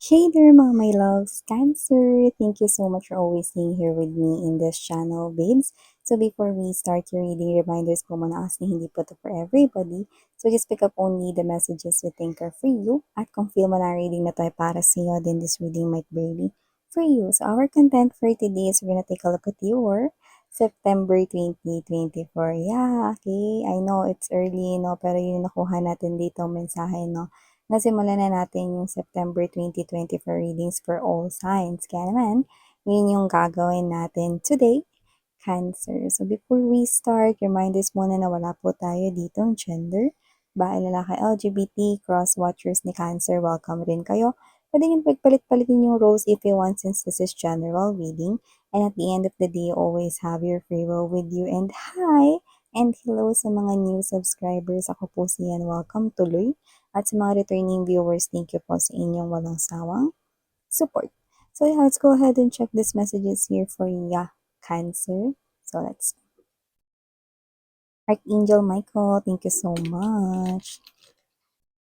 Hey there mga my loves, Cancer! Thank you so much for always being here with me in this channel, babes. So before we start your reading, reminders ko muna kasi hindi po to for everybody. So just pick up only the messages you think are for you. At kung feel mo na reading na to ay para sa iyo, then this reading might be for you. So our content for today is we're gonna take a look at your September 2024. Yeah, okay. I know it's early, no? Pero yun yung nakuha natin dito mensahe, no? Nasimulan na natin yung September 2024 readings for all signs. Kaya naman, yun yung gagawin natin today, Cancer. So before we start, reminders muna na wala po tayo dito ang gender. Bahay, lalaki, LGBT, cross-watchers ni Cancer, welcome rin kayo. Pwede nyo pagpalit-palitin yung roles if you want since this is general reading. And at the end of the day, always have your free will with you. And hi! And hello sa mga new subscribers. Ako po si Yan. Welcome tuloy. At sa mga returning viewers, thank you po sa inyong walang sawang support. So yeah, let's go ahead and check these messages here for ya, Cancer. So let's Archangel Michael, thank you so much.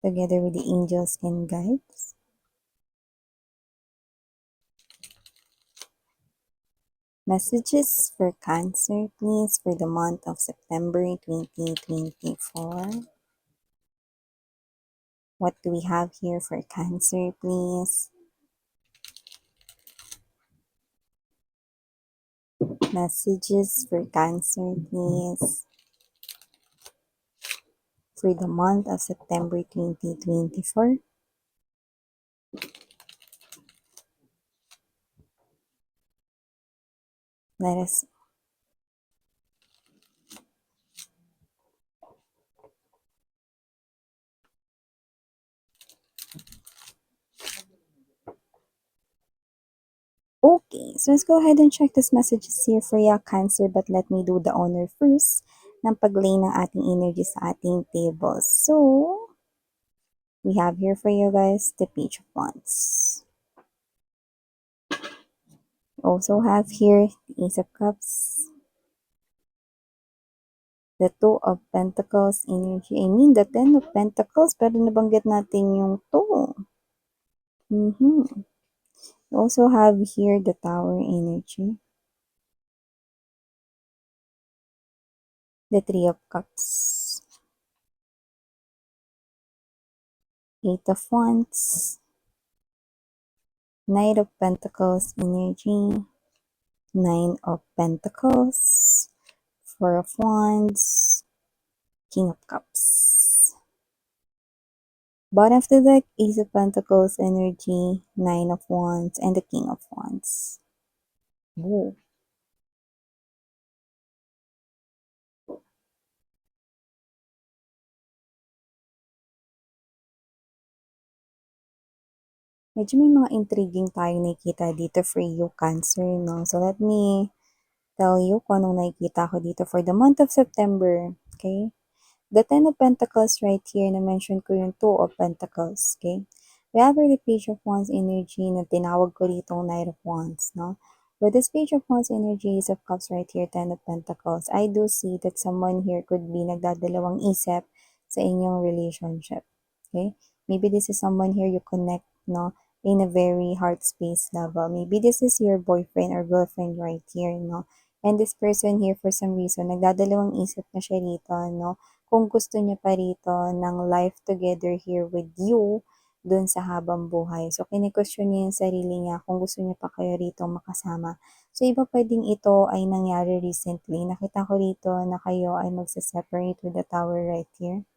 Together with the angels and guides. Messages for Cancer, please, for the month of September 2024. What do we have here for Cancer, please? Messages for Cancer, please, for the month of September 2024. Let us Okay, so let's go ahead and check this messages here for ya, Cancer, but let me do the honor first ng pag-lay ng ating energy sa ating table. So, we have here for you guys the Page of Wands. We also have here the Ace of Cups, the Two of Pentacles energy. I mean, the Ten of Pentacles, pero nabanggit natin yung Two. We also have here the Tower energy, the Three of Cups, Eight of Wands, Knight of Pentacles energy, Nine of Pentacles, Four of Wands, King of Cups. Bottom of the deck, Ace of Pentacles energy, Nine of Wands, and the King of Wands. Ooh. Medyo may mga intriguing tayo nakikita dito for you, Cancer, no? So let me tell you kung anong nakikita ko dito for the month of September, okay? The Ten of Pentacles right here, na-mention ko yung Two of Pentacles, okay? We have the Page of Wands energy na tinawag ko dito Knight of Wands, no? With this Page of Wands energy, Ace of Cups right here, Ten of Pentacles, I do see that someone here could be nagdadalawang isip sa inyong relationship, okay? Maybe this is someone here you connect, no? In a very heart space level. Maybe this is your boyfriend or girlfriend right here, no? And this person here, for some reason, nagdadalawang isip na siya rito, no? Kung gusto niya pa rito ng life together here with you dun sa habang buhay. So, kine-question niya yung sarili niya kung gusto niya pa kayo rito makasama. So, iba pwedeng ito ay nangyari recently. Nakita ko rito na kayo ay magsa-separate with the Tower right here.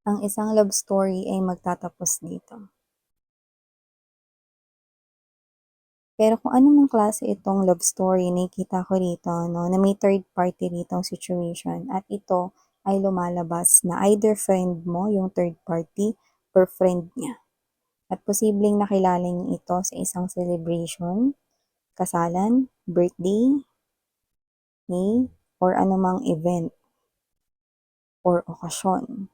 Ang isang love story ay magtatapos dito. Pero kung anumang klase itong love story, nakikita ko rito, no, na may third party rito ang situation. At ito ay lumalabas na either friend mo, yung third party, or friend niya. At posibleng nakilala niyo ito sa isang celebration, kasalan, birthday, or anumang event or okasyon.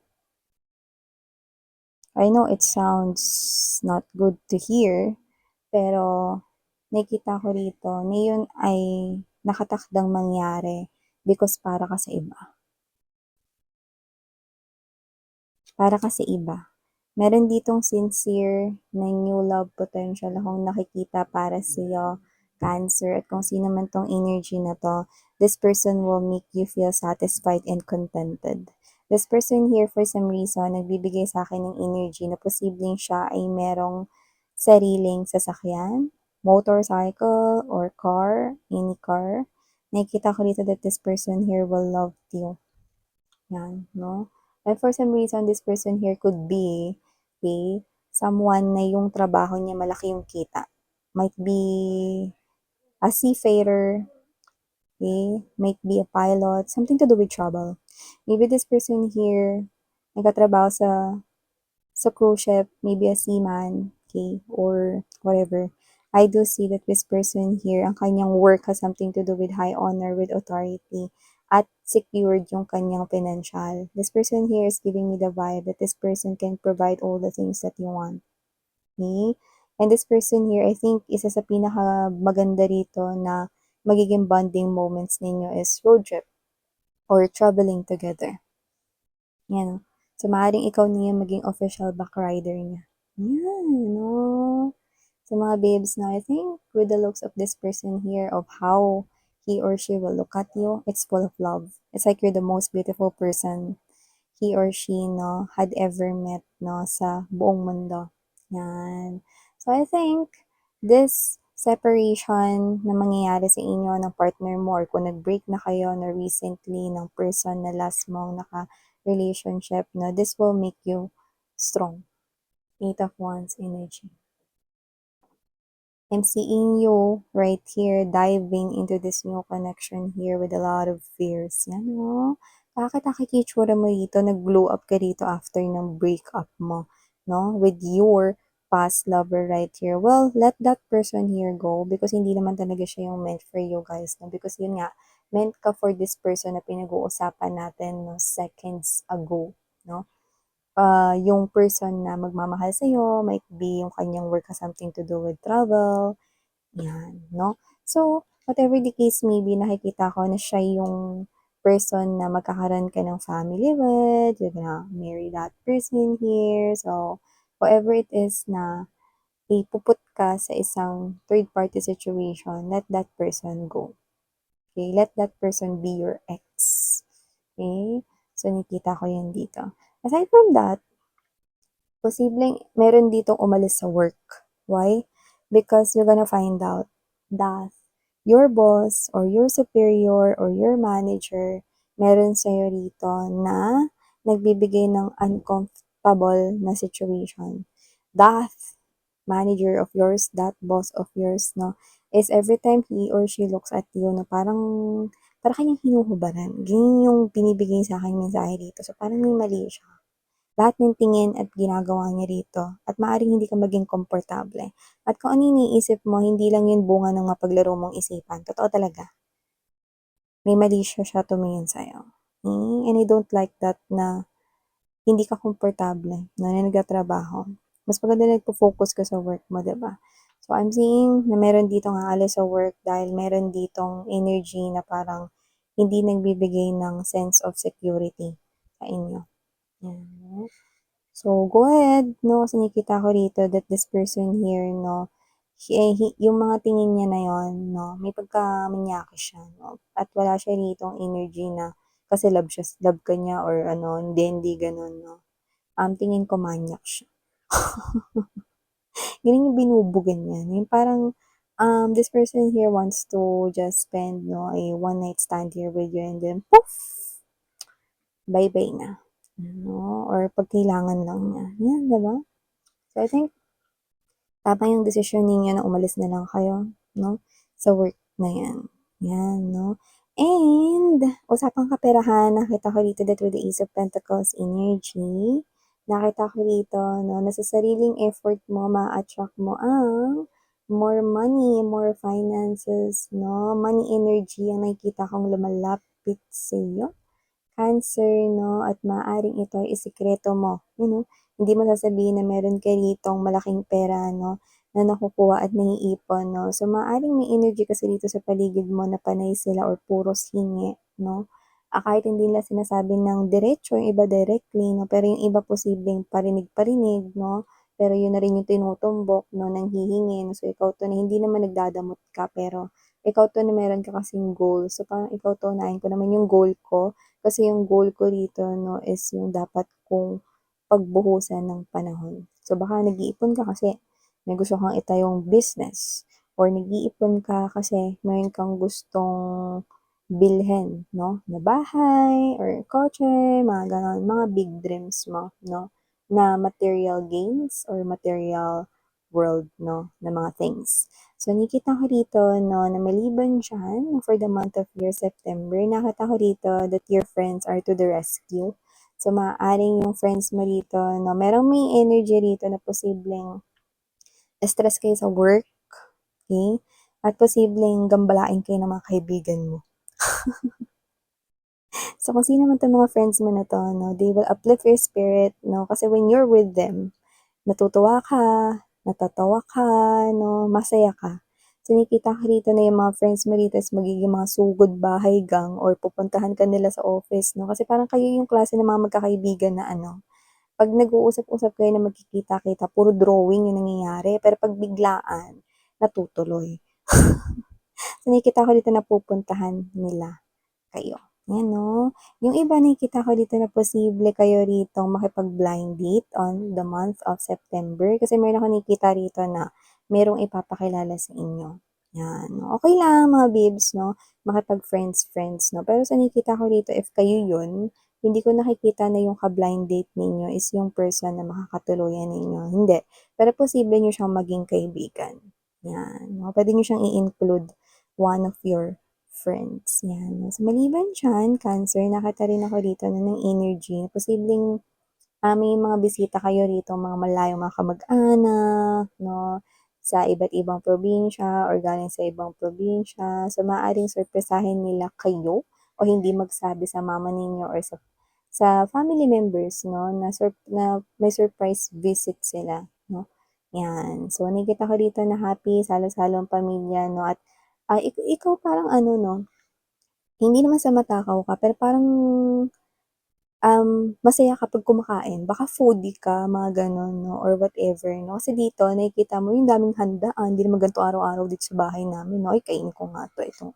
I know it sounds not good to hear, pero nakita ko rito na yun ay nakatakdang mangyari because para ka sa iba. Para ka sa iba. Meron ditong sincere na new love potential akong nakikita para sa'yo, Cancer. At kung sino man tong energy na to, this person will make you feel satisfied and contented. This person here, for some reason, nagbibigay sa akin ng energy na posibleng siya ay merong sariling sasakyan, motorcycle, or car, any car. Nakikita ko dito that this person here will love you. Yan, no? And for some reason, this person here could be, okay, someone na yung trabaho niya malaki yung kita. Might be a seafarer, okay? Might be a pilot, something to do with travel. Maybe this person here, nagkatrabaho sa cruise ship, maybe a seaman, okay, or whatever. I do see that this person here, ang kanyang work has something to do with high honor, with authority, at secured yung kanyang financial. This person here is giving me the vibe that this person can provide all the things that you want. Okay? And this person here, I think, isa sa pinaka maganda rito na magiging bonding moments ninyo is road trip or traveling together. Yan. So, maaaring ikaw niya maging official back rider niya. Yan, no? So, mga babes, na I think with the looks of this person here, of how he or she will look at you, it's full of love. It's like you're the most beautiful person he or she, no, had ever met, no, sa buong mundo. Yan. So, I think this separation na mangyayari sa inyo ng partner mo or kung nag-break na kayo na recently ng person na last mong naka-relationship, no, this will make you strong. Eight of Wands energy. I'm seeing you right here diving into this new connection here with a lot of fears. Yan, no? Bakit nakikitsura mo dito, nag-glow up ka dito after ng breakup mo, no? With your past lover right here. Well, let that person here go because hindi naman talaga siya yung meant for you guys, no? Because yun nga, meant ka for this person na pinag-uusapan natin, no, seconds ago, no? Yung person na magmamahal sa'yo, might be yung kanyang work has something to do with travel, yan, no? So, whatever the case may be, nakikita ko na siya yung person na magkakaroon ka ng family with, you're gonna marry that person here, so, whatever it is na ipuput ka sa isang third party situation, let that person go. Okay? Let that person be your ex. Okay? So, nakita ko yun dito. Aside from that, posibleng meron ditong umalis sa work. Why? Because you're gonna find out that your boss or your superior or your manager meron sa'yo rito na nagbibigay ng uncomfortable na situation. That manager of yours, that boss of yours, no, is every time he or she looks at you, no, parang kanyang hinuhubaran. Ganyan yung binibigay sa akin mensahe dito. So, parang may mali siya. Lahat ng tingin at ginagawa niya rito at maaaring hindi ka maging komportable. At kung ano iniisip mo, hindi lang yun bunga ng mapaglaro mong isipan. Totoo talaga. May mali siya tumingin sa'yo. And I don't like that na hindi ka komportable na nagtatrabaho. Mas maganda na nagpo-focus ka sa work mo, diba? So, I'm seeing na meron ditong aalis sa work dahil meron ditong energy na parang hindi nagbibigay ng sense of security sa inyo. Yan. So, go ahead, no? Kasi nakita ko rito that this person here, no, yung mga tingin niya na yon, no, may pagkamanyaki siya, no? At wala siya ritong energy na kasi love ka niya or ano, hindi ganun, no? Tingin ko manyak siya. Ganun yung binubugan niya. Yung parang, this person here wants to just spend, no, a one night stand here with you and then, poof! Bye-bye na. No? Or pag kailangan lang niya. Yan, diba? So, I think, tama yung desisyon ninyo na umalis na lang kayo, no? Sa work na yan. Yan, no? And, usapang kaperahan, nakita ko dito that with the Ace of Pentacles energy, nakita ko dito, no, na sa sariling effort mo, ma-attract mo ang more money, more finances, no? Money energy ang nakikita kong lumalapit sa iyo. Cancer, no? At maaaring ito ay isikreto mo, you know? Hindi mo sasabihin na meron ka ditong malaking pera, no, na nakukuha at naiipon, no. So, maaaring may energy kasi dito sa paligid mo na panay sila or puros hingi, no. kahit hindi nila sinasabi ng diretso, yung iba directly 'no, pero yung iba posibleng parinig-parinig 'no, pero yun na rin yung tinutumbok 'no, ng hihingin. So, ikaw 'to na hindi naman nagdadamot ka, pero ikaw 'to na meron ka kasing goal. So, parang ikaw 'to, unahin ko naman yung goal ko, kasi yung goal ko rito 'no, is yung dapat kong pagbuhusan ng panahon. So, baka nag-iipon ka kasi may gusto kang itayong business or nag-iipon ka kasi meron kang gustong bilhin 'no, na bahay or kotse, mga gano'n, mga big dreams mo 'no, na material gains or material world 'no, na mga things. So, nakikita ko rito 'no, na maliban diyan for the month of year September, nakita ko rito that your friends are to the rescue. So, maaaring yung friends mo rito 'no, merong may energy rito na posibleng stress kayo sa work, okey, at posibleng gambalain kayo ng mga kaibigan mo. So, kung sino man 'tong mga friends mo na 'to 'no, they will uplift your spirit 'no, kasi when you're with them, natutuwa ka, natatawa ka 'no, masaya ka. So, nakikita ko rito na yung mga friends mo rito is magiging mga sugod bahay gang or pupuntahan ka nila sa office 'no, kasi parang kayo yung klase ng mga magkakaibigan na ano, 'pag nag-uusap-usap kayo na magkikita-kita puro drawing yung nangyayari, pero 'pag biglaan, natutuloy. So, nakikita ko dito na pupuntahan nila kayo. Yan 'no. Yung iba nakikita ko dito na posible kayo ritong makipag-blind date on the month of September kasi meron akong nakikita rito na merong ipapakilala sa inyo. Yan, okey lang mga babes 'no, makipag-friends-friends 'no. Pero sa nakikita ko rito if kayo yun, hindi ko nakikita na yung ka-blind date ninyo is yung person na makakatuluyan ninyo, hindi. Pero posible niyo siyang maging kaibigan, yan 'no. Puwede niyo siyang i-include one of your friends, yan. So, maliban diyan, Cancer, nakita rin ako dito na ng energy na posibleng, may mga bisita kayo rito, mga malayong mga kamag-anak 'no, sa iba't ibang probinsya or galing sa ibang probinsya. So, maaaring surpresahin nila kayo o hindi magsabi sa mama ninyo or sa family members 'no, na may surprise visit sila 'no, yan. So, nakikita ko dito na happy, salo-salo ang pamilya 'no, at, ikaw parang ano 'no, hindi naman sa matakaw ka, pero parang, masaya kapag kumakain. Baka foodie ka, mga gano'n 'no, or whatever 'no. Kasi dito nakikita mo yung daming handaan, hindi naman ganito araw-araw dito sa bahay namin 'no, "Ay kainin ko nga 'to, ito."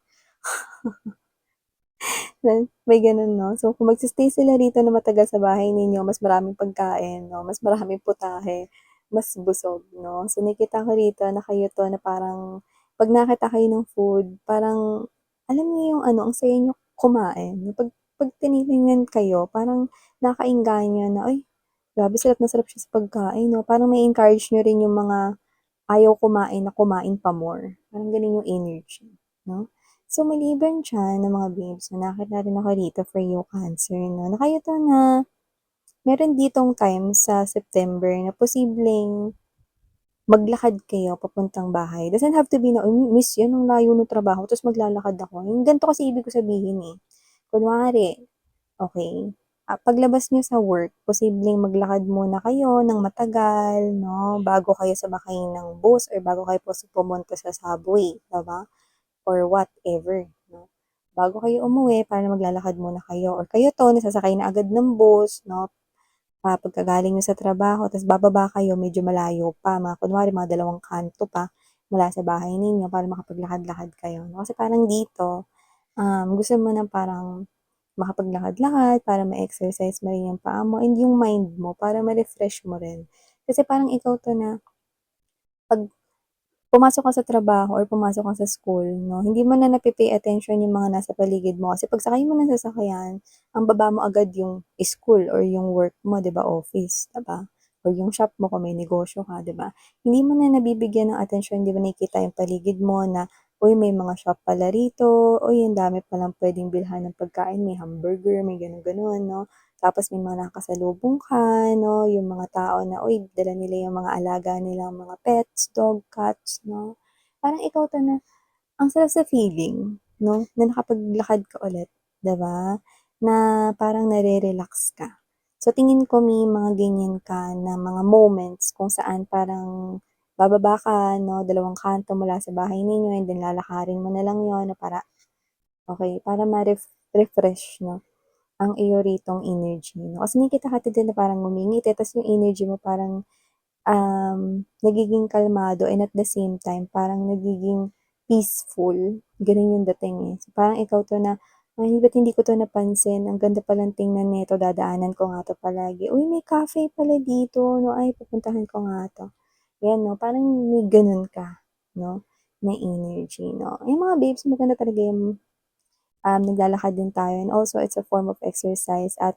May gano'n 'no. So, kung magsi-stay sila rito na matagal sa bahay ninyo, mas maraming pagkain 'no, mas maraming putahe, mas busog 'no. So, nakikita ko rito na kayo 'to na parang 'pag nakita kayo ng food, parang alam niyo yung ano, ang saya niyo kumain. 'Pag tinitingnan kayo, parang nakakaengganyo na, "Ay, grabe sarap na sarap siya sa pagkain 'no." Parang ma-e-encourage niyo rin yung mga ayaw kumain na kumain pa more, parang gano'n yung energy 'no. So, maliban diyan ng mga babes, so nakita rin ako dito for you Cancer 'no, na kayo 'to na meron ditong time sa September na posibleng maglakad kayo papuntang bahay. Doesn't have to be na, "Uy miss 'yan ang layo ng trabaho ta's maglalakad ako." Yung ganito kasi ibig ko sabihin, eh. Kunwari, okey, paglabas niyo sa work, posibleng maglakad muna kayo ng matagal 'no, bago kayo sumakay ng bus or bago kayo pumunta sa subway, 'di ba? Or whatever 'no. Bago kayo umuwi parang maglalakad muna kayo or kayo 'to nasasakay na agad ng bus 'no, pagkagaling niyo sa trabaho ta's bababa kayo medyo malayo pa, mga kunwari mga 2 kanto pa mula sa bahay ninyo para makapaglakad-lakad kayo 'no. Kasi parang dito, gusto mo ng parang makapaglakad-lakad para ma-exercise mo rin yung paa mo and yung mind mo para ma-refresh mo rin. Kasi parang ikaw 'to na 'pag pumasok ka sa trabaho or pumasok ka sa school 'no, hindi mo na nape-pay attention yung mga nasa paligid mo kasi pagsakay mo ng sasakyan, ang baba mo agad yung school or yung work mo 'di ba, office, 'di ba? Or yung shop mo kung may negosyo ka, 'di ba? Hindi mo na nabibigyan ng atensyon, hindi mo nakikita yung paligid mo na, "Uy, may mga shop pala rito, uy, ang dami palang puwedeng bilhan ng pagkain, may hamburger, may gano'n-gano'n," 'no? Tapos may mga nakakasalubong ka 'no, yung mga tao na, uy, dala nila yung mga alaga nilang mga pets, dog, cats 'no. Parang ikaw 'to na ang sarap sa feeling 'no, na nakapaglakad ka ulit, 'di ba? Na parang nare-relax ka. So tingin ko may mga ganyan ka na mga moments kung saan parang bababa ka 'no, 2 kanto mula sa bahay ninyo and then lalakarin mo na lang 'yun na para okey, para refresh 'no. ang iyo ritong energy, 'no? Kasi nakikita kita din na parang ngumingiti ta's yung energy mo parang, nagiging kalmado and at the same time parang nagiging peaceful, gano'n yung dating, eh. So, parang ikaw 'to na, "Ay, ba't hindi ko 'to napansin, ang ganda palang tingnan nito, dadaanan ko nga 'to palagi. Uy, may cafe pala dito 'no, ay pupuntahan ko nga 'to." 'Yan 'no, parang may gano'n ka 'no, na energy 'no. Yung mga babes maganda talaga yung naglalakad din tayo and also it's a form of exercise at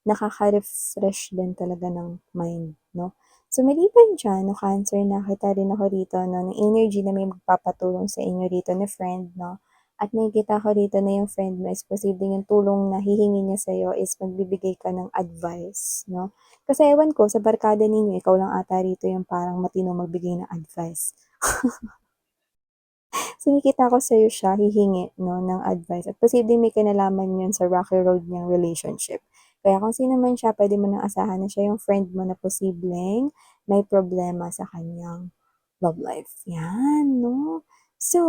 nakaka-refresh din talaga ng mind, 'no. So maliban diyan 'no, Cancer, nakita rin ako rito 'no, ng energy na may magpapatulong sa inyo rito na friend 'no, at nakikita ko rito na yung friend mo is posibleng yung tulong na hihingi niya sa'yo is magbibigay ka ng advice 'no. Kasi ewan ko sa barkada ninyo ikaw lang ata rito yung parang matinong magbigay ng advice. So, nakikita ko sa'yo siya hihingi 'no, ng advice at posibleng may kinalaman 'yun sa rocky road niyang relationship. Kaya kung sino man siya puwede mo ng asahan na siya yung friend mo na posibleng may problema sa kaniyang love life, 'yan 'no. So,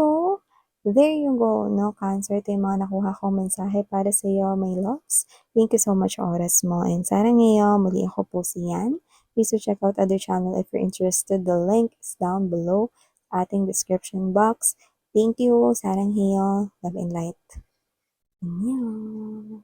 there you go 'no, Cancer, ito yung mga nakuha kong mensahe para sa'yo, my loves. Thank you so much sa oras mo and sana ngayon muli ako po si Yan. Please do check out other channel if you're interested. The link is down below ating description box. Thank you. 사랑해요. Love and light. 안녕.